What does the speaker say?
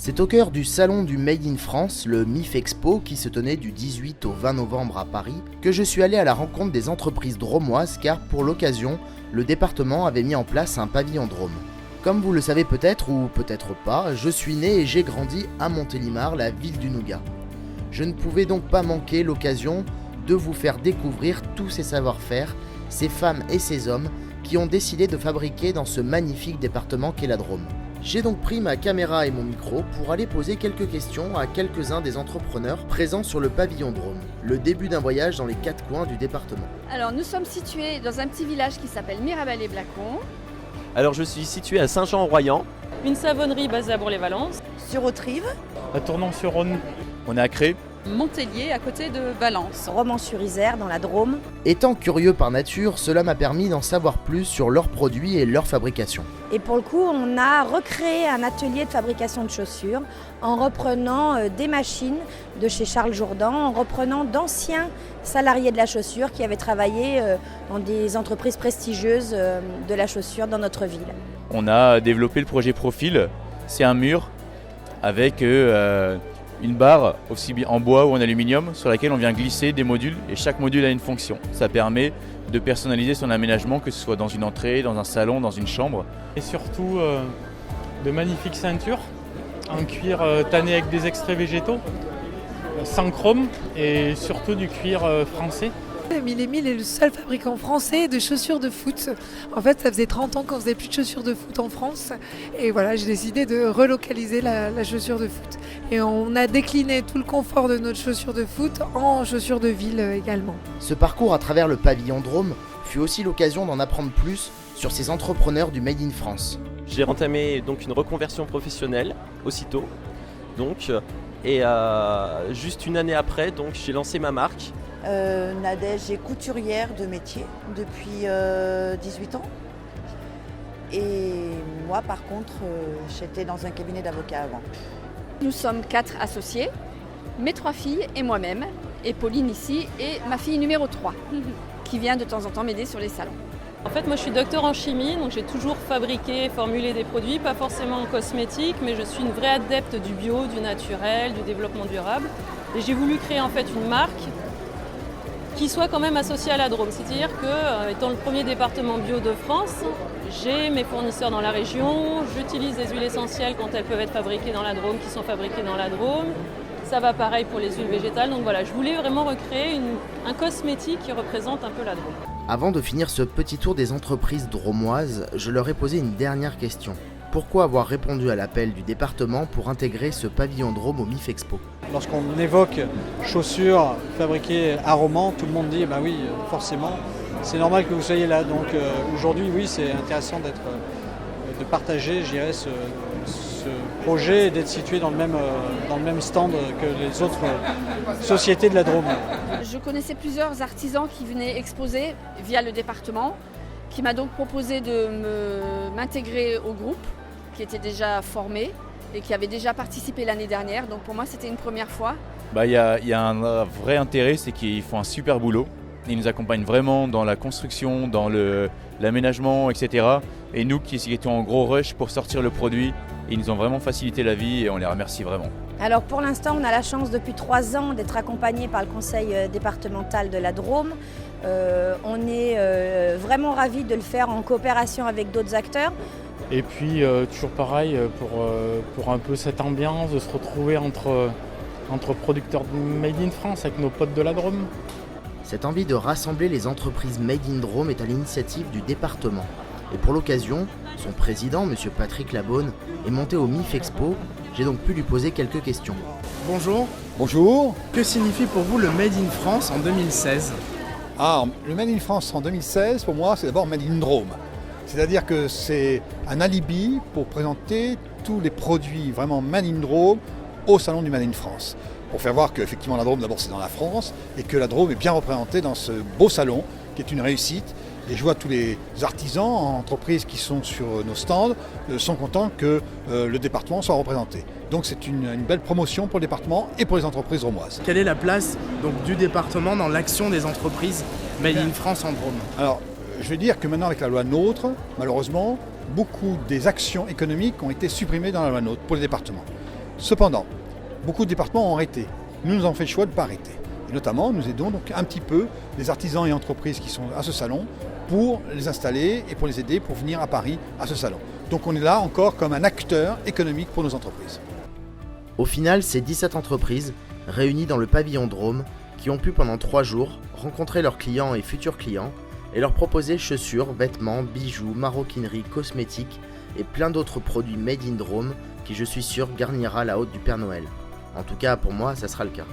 C'est au cœur du salon du Made in France, le MIF Expo, qui se tenait du 18 au 20 novembre à Paris, que je suis allé à la rencontre des entreprises drômoises car pour l'occasion, le département avait mis en place un pavillon Drôme. Comme vous le savez peut-être ou peut-être pas, je suis né et j'ai grandi à Montélimar, la ville du Nougat. Je ne pouvais donc pas manquer l'occasion de vous faire découvrir tous ces savoir-faire, ces femmes et ces hommes qui ont décidé de fabriquer dans ce magnifique département qu'est la Drôme. J'ai donc pris ma caméra et mon micro pour aller poser quelques questions à quelques-uns des entrepreneurs présents sur le pavillon Drôme, le début d'un voyage dans les quatre coins du département. Alors nous sommes situés dans un petit village qui s'appelle Mirabel-et-Blacon. Alors je suis situé à Saint-Jean-en-Royan. Une savonnerie basée à Bourg-les-Valences. Sur Autrive, à Tournon-sur-Rhône. On est à Cré. Montpellier, à côté de Valence. Romans-sur-Isère, dans la Drôme. Étant curieux par nature, cela m'a permis d'en savoir plus sur leurs produits et leur fabrication. Et pour le coup, on a recréé un atelier de fabrication de chaussures en reprenant des machines de chez Charles Jourdan, en reprenant d'anciens salariés de la chaussure qui avaient travaillé dans des entreprises prestigieuses de la chaussure dans notre ville. On a développé le projet Profil. C'est un mur avec une barre aussi bien en bois ou en aluminium sur laquelle on vient glisser des modules et chaque module a une fonction. Ça permet de personnaliser son aménagement, que ce soit dans une entrée, dans un salon, dans une chambre. Et surtout de magnifiques ceintures en cuir tanné avec des extraits végétaux, sans chrome et surtout du cuir français. Mille et Mille est le seul fabricant français de chaussures de foot. En fait, ça faisait 30 ans qu'on faisait plus de chaussures de foot en France. Et voilà, j'ai décidé de relocaliser la chaussure de foot. Et on a décliné tout le confort de notre chaussure de foot en chaussures de ville également. Ce parcours à travers le pavillon Drôme fut aussi l'occasion d'en apprendre plus sur ces entrepreneurs du Made in France. J'ai entamé donc une reconversion professionnelle aussitôt. Et juste une année après, j'ai lancé ma marque. Nadège est couturière de métier depuis 18 ans. Et moi, par contre, j'étais dans un cabinet d'avocats avant. Nous sommes 4 associés, mes 3 filles et moi-même, et Pauline ici, et ma fille numéro 3, qui vient de temps en temps m'aider sur les salons. En fait, moi je suis docteur en chimie, donc j'ai toujours fabriqué, formulé des produits, pas forcément en cosmétique, mais je suis une vraie adepte du bio, du naturel, du développement durable. Et j'ai voulu créer en fait une marque qui soit quand même associée à la Drôme. C'est-à-dire que, étant le premier département bio de France, j'ai mes fournisseurs dans la région, j'utilise des huiles essentielles quand elles peuvent être fabriquées dans la Drôme, qui sont fabriquées dans la Drôme. Ça va pareil pour les huiles végétales. Donc voilà, je voulais vraiment recréer un cosmétique qui représente un peu la Drôme. Avant de finir ce petit tour des entreprises drômoises, je leur ai posé une dernière question. Pourquoi avoir répondu à l'appel du département pour intégrer ce pavillon Drôme au MIF Expo ? Lorsqu'on évoque chaussures fabriquées à Romans, tout le monde dit bah oui, forcément, c'est normal que vous soyez là. Donc aujourd'hui, oui, c'est intéressant de partager, je dirais, ce projet et d'être situé dans le même stand que les autres sociétés de la Drôme. Je connaissais plusieurs artisans qui venaient exposer via le département, qui m'a donc proposé de m'intégrer au groupe, qui était déjà formé et qui avait déjà participé l'année dernière. Donc pour moi, c'était une première fois. Il y a un vrai intérêt, c'est qu'ils font un super boulot. Ils nous accompagnent vraiment dans la construction, dans l'aménagement, etc. Et nous qui étions en gros rush pour sortir le produit, ils nous ont vraiment facilité la vie et on les remercie vraiment. Alors pour l'instant, on a la chance depuis 3 ans d'être accompagné par le conseil départemental de la Drôme. On est vraiment ravis de le faire en coopération avec d'autres acteurs. Et puis toujours pareil, pour un peu cette ambiance, de se retrouver entre producteurs de Made in France avec nos potes de la Drôme. Cette envie de rassembler les entreprises Made in Drôme est à l'initiative du département. Et pour l'occasion, son président, M. Patrick Labaune, est monté au MIF Expo. J'ai donc pu lui poser quelques questions. Bonjour. Bonjour. Que signifie pour vous le Made in France en 2016 ? Le Made in France en 2016, pour moi, c'est d'abord Made in Drôme. C'est-à-dire que c'est un alibi pour présenter tous les produits vraiment Made in Drôme au salon du Made in France. Pour faire voir qu'effectivement la Drôme, d'abord, c'est dans la France et que la Drôme est bien représentée dans ce beau salon qui est une réussite. Et je vois tous les artisans, entreprises qui sont sur nos stands, sont contents que le département soit représenté. Donc c'est une belle promotion pour le département et pour les entreprises drômoises. Quelle est la place du département dans l'action des entreprises Made in France en Drôme ? Alors, je vais dire que maintenant avec la loi NOTRe, malheureusement, beaucoup des actions économiques ont été supprimées dans la loi NOTRe pour le département. Cependant, beaucoup de départements ont arrêté. Nous avons fait le choix de ne pas arrêter. Et notamment, nous aidons donc un petit peu les artisans et entreprises qui sont à ce salon pour les installer et pour les aider pour venir à Paris à ce salon. Donc on est là encore comme un acteur économique pour nos entreprises. Au final, c'est 17 entreprises réunies dans le pavillon Drôme qui ont pu pendant 3 jours rencontrer leurs clients et futurs clients et leur proposer chaussures, vêtements, bijoux, maroquinerie, cosmétiques et plein d'autres produits made in Drôme qui, je suis sûr, garnira la hôte du Père Noël. En tout cas, pour moi, ça sera le cas.